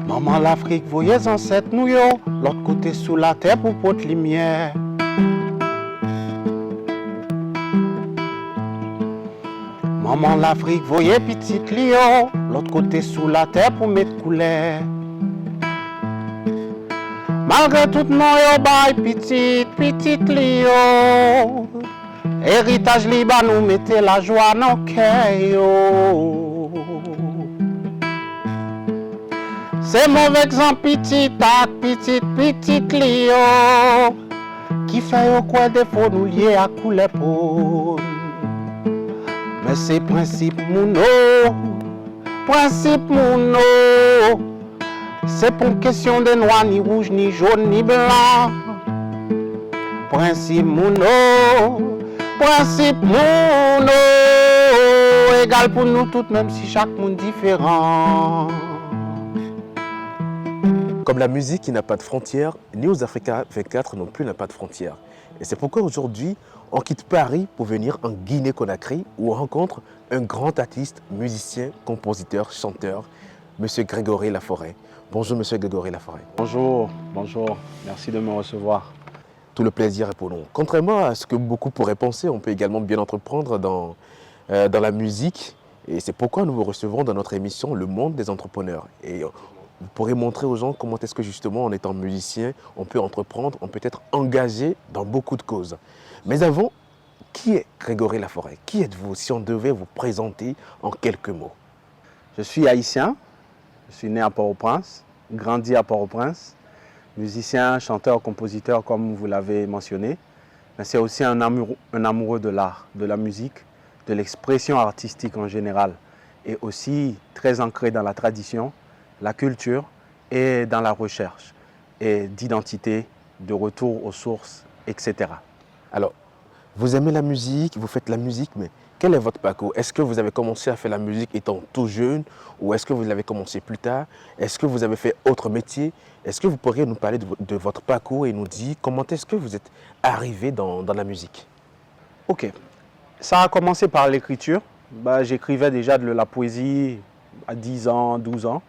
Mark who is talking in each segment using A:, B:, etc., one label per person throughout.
A: Maman l'Afrique, voyez ancêtres nous yo, l'autre côté sous la terre pour porter lumière. Maman l'Afrique, voyez petite Lio, l'autre côté sous la terre pour mettre couleur. Malgré tout non yo bail petite Lio, héritage liban nous mettez la joie dans le cœur yo. C'est mauvais exemple petite Lio, qui fait au coin des faux nous lier à couler pour. Mais c'est principe mouno, c'est pour question de noir, ni rouge, ni jaune, ni blanc. Principe mouno, égal pour nous toutes, même si chaque monde différent.
B: Comme la musique qui n'a pas de frontières, News Africa 24 non plus n'a pas de frontières. Et c'est pourquoi aujourd'hui, on quitte Paris pour venir en Guinée-Conakry où on rencontre un grand artiste, musicien, compositeur, chanteur, M. Grégory Laforêt. Bonjour M. Grégory Laforêt.
A: Bonjour, merci de me recevoir.
B: Tout le plaisir est pour nous. Contrairement à ce que beaucoup pourraient penser, on peut également bien entreprendre dans la musique. Et c'est pourquoi nous vous recevons dans notre émission Le Monde des Entrepreneurs. Et vous pourrez montrer aux gens comment est-ce que justement en étant musicien, on peut entreprendre, on peut être engagé dans beaucoup de causes. Mais avant, qui est Grégory Laforêt? Qui êtes-vous si on devait vous présenter en quelques mots?
A: Je suis haïtien, je suis né à Port-au-Prince, grandi à Port-au-Prince, musicien, chanteur, compositeur comme vous l'avez mentionné. Mais c'est aussi un amoureux de l'art, de la musique, de l'expression artistique en général et aussi très ancré dans la tradition, la culture et dans la recherche et d'identité, de retour aux sources, etc.
B: Alors, vous aimez la musique, vous faites la musique, mais quel est votre parcours? Est-ce que vous avez commencé à faire la musique étant tout jeune ou est-ce que vous l'avez commencé plus tard? Est-ce que vous avez fait autre métier? Est-ce que vous pourriez nous parler de votre parcours et nous dire comment est-ce que vous êtes arrivé dans la musique?
A: Ok, ça a commencé par l'écriture. J'écrivais déjà de la poésie à 10 ans, 12 ans.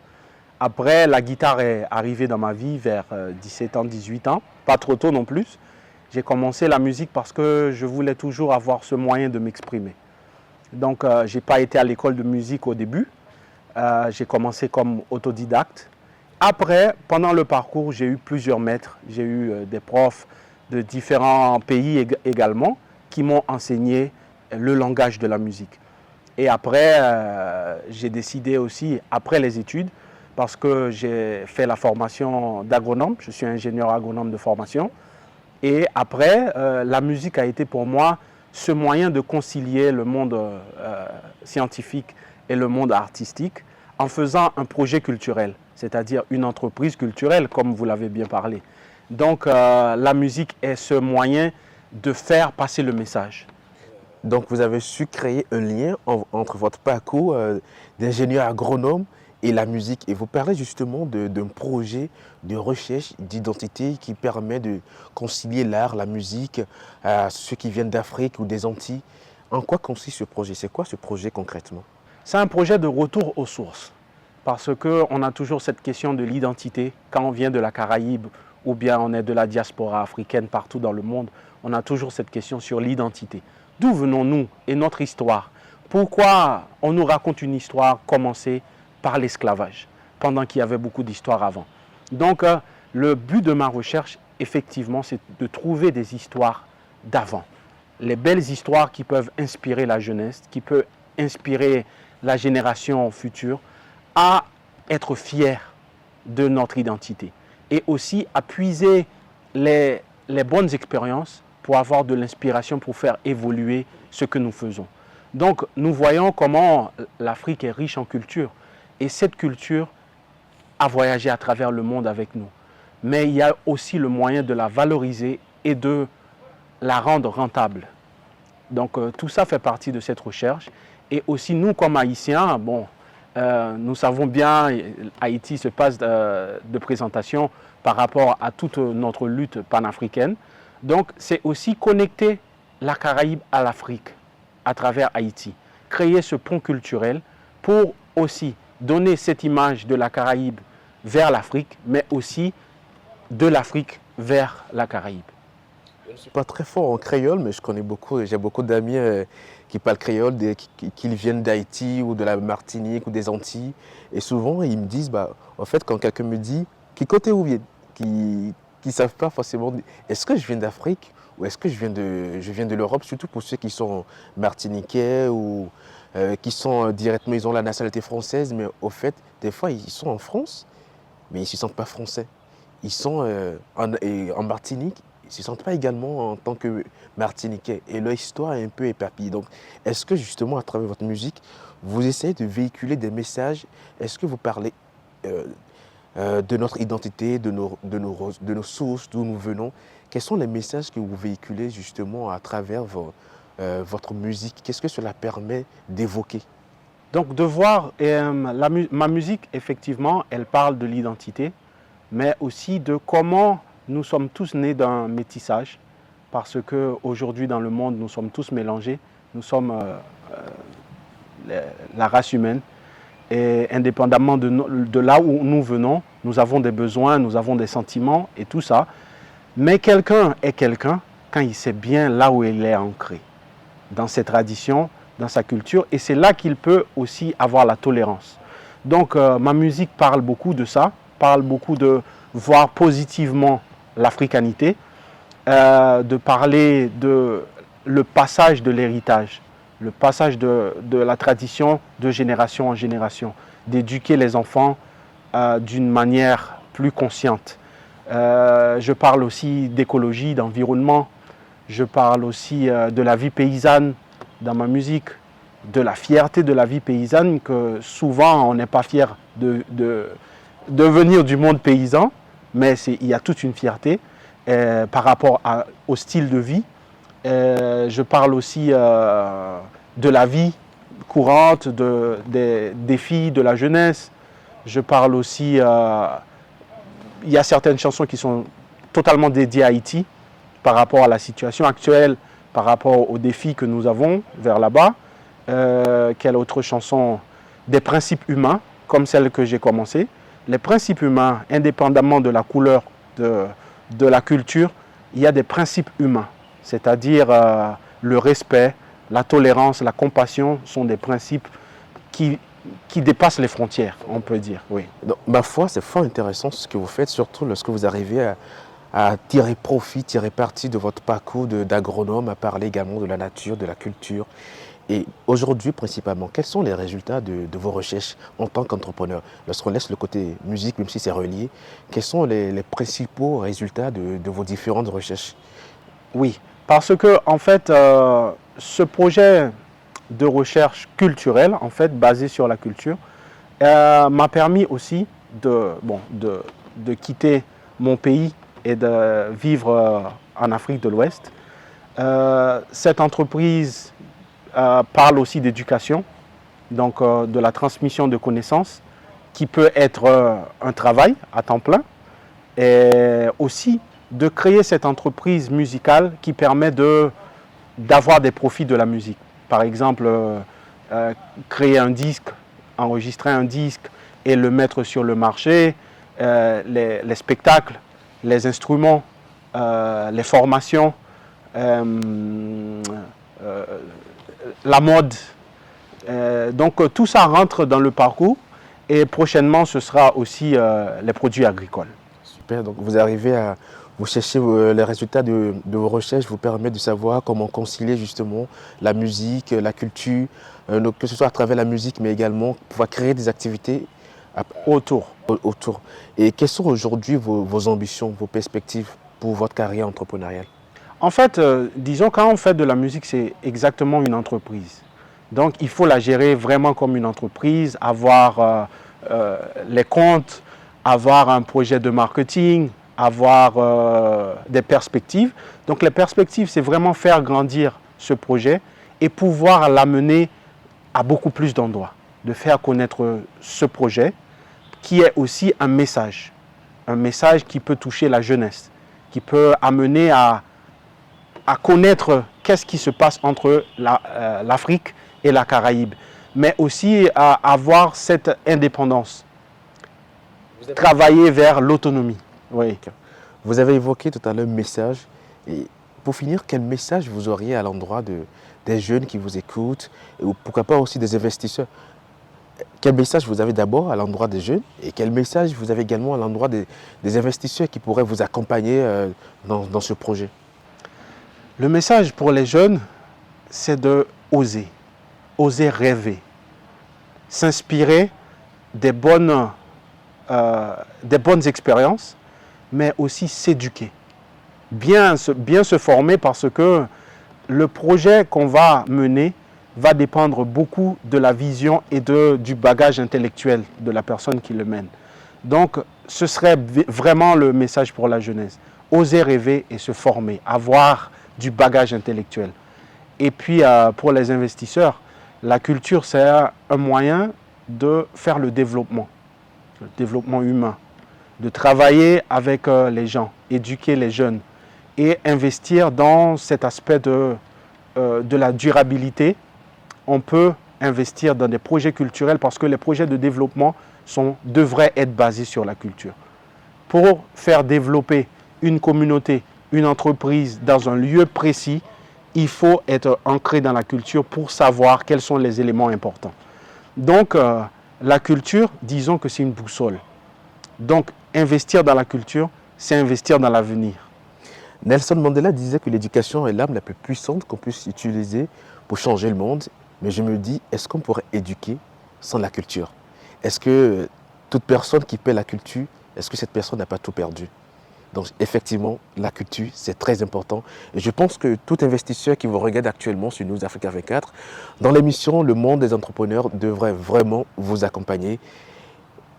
A: Après, la guitare est arrivée dans ma vie vers 17 ans, 18 ans, pas trop tôt non plus. J'ai commencé la musique parce que je voulais toujours avoir ce moyen de m'exprimer. Donc, je n'ai pas été à l'école de musique au début. J'ai commencé comme autodidacte. Après, pendant le parcours, j'ai eu plusieurs maîtres. J'ai eu des profs de différents pays également qui m'ont enseigné le langage de la musique. Et après, j'ai décidé aussi, après les études, parce que j'ai fait la formation d'agronome, je suis ingénieur agronome de formation. Et après, la musique a été pour moi ce moyen de concilier le monde scientifique et le monde artistique en faisant un projet culturel, c'est-à-dire une entreprise culturelle, comme vous l'avez bien parlé. Donc la musique est ce moyen de faire passer le message.
B: Donc vous avez su créer un lien entre votre parcours d'ingénieur agronome et la musique. Et vous parlez justement d'un projet de recherche d'identité qui permet de concilier l'art, la musique, à ceux qui viennent d'Afrique ou des Antilles. En quoi consiste ce projet? C'est quoi ce projet concrètement?
A: C'est un projet de retour aux sources. Parce qu'on a toujours cette question de l'identité. Quand on vient de la Caraïbe ou bien on est de la diaspora africaine partout dans le monde, on a toujours cette question sur l'identité. D'où venons-nous et notre histoire? Pourquoi on nous raconte une histoire commencée par l'esclavage, pendant qu'il y avait beaucoup d'histoires avant? Donc, le but de ma recherche, effectivement, c'est de trouver des histoires d'avant. Les belles histoires qui peuvent inspirer la jeunesse, qui peuvent inspirer la génération future à être fiers de notre identité. Et aussi à puiser les bonnes expériences pour avoir de l'inspiration pour faire évoluer ce que nous faisons. Donc, nous voyons comment l'Afrique est riche en culture. Et cette culture a voyagé à travers le monde avec nous. Mais il y a aussi le moyen de la valoriser et de la rendre rentable. Donc tout ça fait partie de cette recherche. Et aussi nous, comme Haïtiens, bon, nous savons bien, Haïti se passe de présentation par rapport à toute notre lutte panafricaine. Donc c'est aussi connecter la Caraïbe à l'Afrique à travers Haïti. Créer ce pont culturel pour aussi donner cette image de la Caraïbe vers l'Afrique, mais aussi de l'Afrique vers la Caraïbe.
B: Je ne suis pas très fort en créole, mais je connais beaucoup, j'ai beaucoup d'amis qui parlent créole, qui viennent d'Haïti ou de la Martinique ou des Antilles. Et souvent, ils me disent, bah, en fait, quand quelqu'un me dit, qui côté où vient, qui ne savent pas forcément, est-ce que je viens d'Afrique ou est-ce que je viens de l'Europe, surtout pour ceux qui sont martiniquais ou qui sont directement, ils ont la nationalité française, mais au fait, des fois, ils sont en France, mais ils ne se sentent pas français. Ils sont en Martinique, ils ne se sentent pas également en tant que Martiniquais. Et leur histoire est un peu éparpillée. Donc, est-ce que justement, à travers votre musique, vous essayez de véhiculer des messages? Est-ce que vous parlez de notre identité, de nos sources, d'où nous venons? Quels sont les messages que vous véhiculez justement à travers votre musique? Qu'est-ce que cela permet d'évoquer?
A: Donc de voir, ma musique, effectivement, elle parle de l'identité, mais aussi de comment nous sommes tous nés d'un métissage, parce qu'aujourd'hui dans le monde, nous sommes tous mélangés, nous sommes la race humaine, et indépendamment de là où nous venons, nous avons des besoins, nous avons des sentiments et tout ça, mais quelqu'un est quelqu'un quand il sait bien là où il est ancré, dans ses traditions, dans sa culture, et c'est là qu'il peut aussi avoir la tolérance. Donc ma musique parle beaucoup de ça, parle beaucoup de voir positivement l'africanité, de parler de le passage de l'héritage, le passage de la tradition de génération en génération, d'éduquer les enfants d'une manière plus consciente. Je parle aussi d'écologie, d'environnement, je parle aussi de la vie paysanne dans ma musique, de la fierté de la vie paysanne, que souvent on n'est pas fier de venir du monde paysan, mais il y a toute une fierté par rapport au style de vie. Je parle aussi de la vie courante, des défis de la jeunesse. Je parle aussi, il y a certaines chansons qui sont totalement dédiées à Haïti par rapport à la situation actuelle, par rapport aux défis que nous avons vers là-bas. Quelle autre chanson? Des principes humains, comme celle que j'ai commencé. Les principes humains, indépendamment de la couleur de la culture, il y a des principes humains, c'est-à-dire le respect, la tolérance, la compassion sont des principes qui dépassent les frontières, on peut dire. Oui.
B: Donc, ma foi, c'est fort intéressant ce que vous faites, surtout lorsque vous arrivez à tirer profit, tirer parti de votre parcours d'agronome, à parler également de la nature, de la culture. Et aujourd'hui, principalement, quels sont les résultats de vos recherches en tant qu'entrepreneur? Lorsqu'on laisse le côté musique, même si c'est relié, quels sont les principaux résultats de vos différentes recherches?
A: Oui, parce que en fait, ce projet de recherche culturelle, en fait, basé sur la culture, m'a permis aussi de quitter mon pays et de vivre en Afrique de l'Ouest. Cette entreprise parle aussi d'éducation, donc de la transmission de connaissances, qui peut être un travail à temps plein, et aussi de créer cette entreprise musicale qui permet d'avoir des profits de la musique. Par exemple, créer un disque, enregistrer un disque et le mettre sur le marché, les spectacles, les instruments, les formations, la mode. Donc tout ça rentre dans le parcours et prochainement ce sera aussi les produits agricoles.
B: Super, donc vous arrivez à vous chercher les résultats de vos recherches, vous permet de savoir comment concilier justement la musique, la culture, que ce soit à travers la musique mais également pouvoir créer des activités autour. Et quelles sont aujourd'hui vos ambitions, vos perspectives pour votre carrière entrepreneuriale?
A: En fait, disons quand on fait de la musique, c'est exactement une entreprise. Donc il faut la gérer vraiment comme une entreprise, avoir les comptes, avoir un projet de marketing, avoir des perspectives. Donc les perspectives, c'est vraiment faire grandir ce projet et pouvoir l'amener à beaucoup plus d'endroits, de faire connaître ce projet qui est aussi un message qui peut toucher la jeunesse, qui peut amener à connaître qu'est-ce qui se passe entre l'Afrique et la Caraïbe, mais aussi à avoir cette indépendance, travailler vers l'autonomie. Oui.
B: Vous avez évoqué tout à l'heure message. Et pour finir, quel message vous auriez à l'endroit des jeunes qui vous écoutent, ou pourquoi pas aussi des investisseurs? Quel message vous avez d'abord à l'endroit des jeunes et quel message vous avez également à l'endroit des investisseurs qui pourraient vous accompagner dans ce projet?
A: Le message pour les jeunes, c'est de oser rêver, s'inspirer des bonnes expériences, mais aussi s'éduquer, bien se former parce que le projet qu'on va mener va dépendre beaucoup de la vision et du bagage intellectuel de la personne qui le mène. Donc, ce serait vraiment le message pour la jeunesse. Oser rêver et se former, avoir du bagage intellectuel. Et puis, pour les investisseurs, la culture, c'est un moyen de faire le développement humain, de travailler avec les gens, éduquer les jeunes et investir dans cet aspect de la durabilité. On peut investir dans des projets culturels parce que les projets de développement devraient être basés sur la culture. Pour faire développer une communauté, une entreprise dans un lieu précis, il faut être ancré dans la culture pour savoir quels sont les éléments importants. Donc, la culture, disons que c'est une boussole. Donc, investir dans la culture, c'est investir dans l'avenir.
B: Nelson Mandela disait que l'éducation est l'arme la plus puissante qu'on puisse utiliser pour changer le monde. Mais je me dis, est-ce qu'on pourrait éduquer sans la culture? Est-ce que toute personne qui paie la culture, est-ce que cette personne n'a pas tout perdu? Donc effectivement, la culture, c'est très important. Et je pense que tout investisseur qui vous regarde actuellement sur News Africa 24, dans l'émission Le Monde des Entrepreneurs, devrait vraiment vous accompagner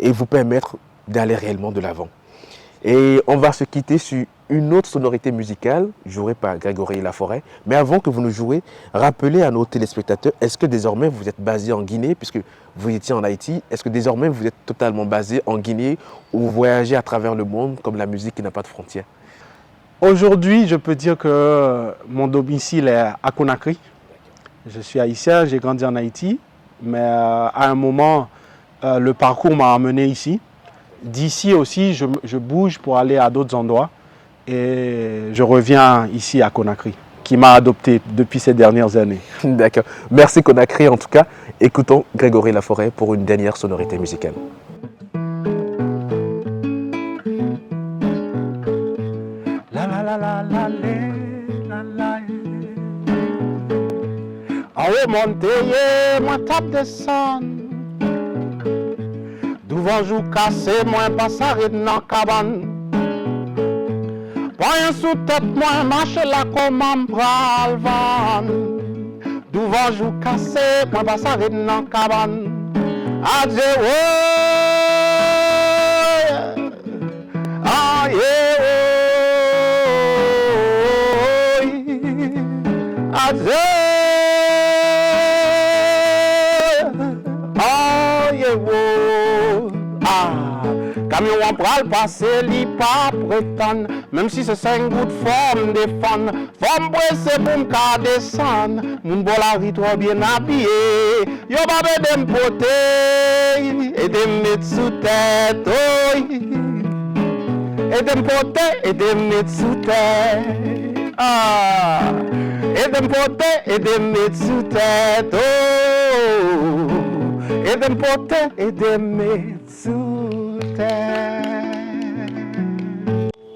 B: et vous permettre d'aller réellement de l'avant. Et on va se quitter sur une autre sonorité musicale, jouée par Grégory Laforêt. Mais avant que vous nous jouez, rappelez à nos téléspectateurs, est-ce que désormais vous êtes basé en Guinée, puisque vous étiez en Haïti, est-ce que désormais vous êtes totalement basé en Guinée ou vous voyagez à travers le monde comme la musique qui n'a pas de frontières?
A: Aujourd'hui, je peux dire que mon domicile est à Conakry. Je suis haïtien, j'ai grandi en Haïti, mais à un moment, le parcours m'a amené ici. D'ici aussi, je bouge pour aller à d'autres endroits et je reviens ici à Conakry, qui m'a adopté depuis ces dernières années.
B: D'accord. Merci Conakry en tout cas. Écoutons Grégory Laforêt pour une dernière sonorité musicale.
A: La la la la la la la. En haut monter, moi tape descendre. Devant jou cassé, moi passe dans la cabane. Point sous tête, moi marche là comme un bral van. Devant jou cassé, moi passe dans la cabane. Adieu, ah yeah, adieu. Camion en pral passer, li pas prétendre, même si c'est 5 gouttes forme défendre, forme pressée pour m'ka descendre, moun bolari trop bien habillé, yo pas de m'poter, et de mettre sous tête, et de m'poter, et de mettre sous tête, ah, et de m'poter, et de mettre sous tête, et de m'poter, et de mettre sous terre.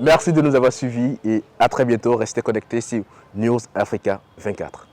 B: Merci de nous avoir suivis et à très bientôt. Restez connectés sur News Africa 24.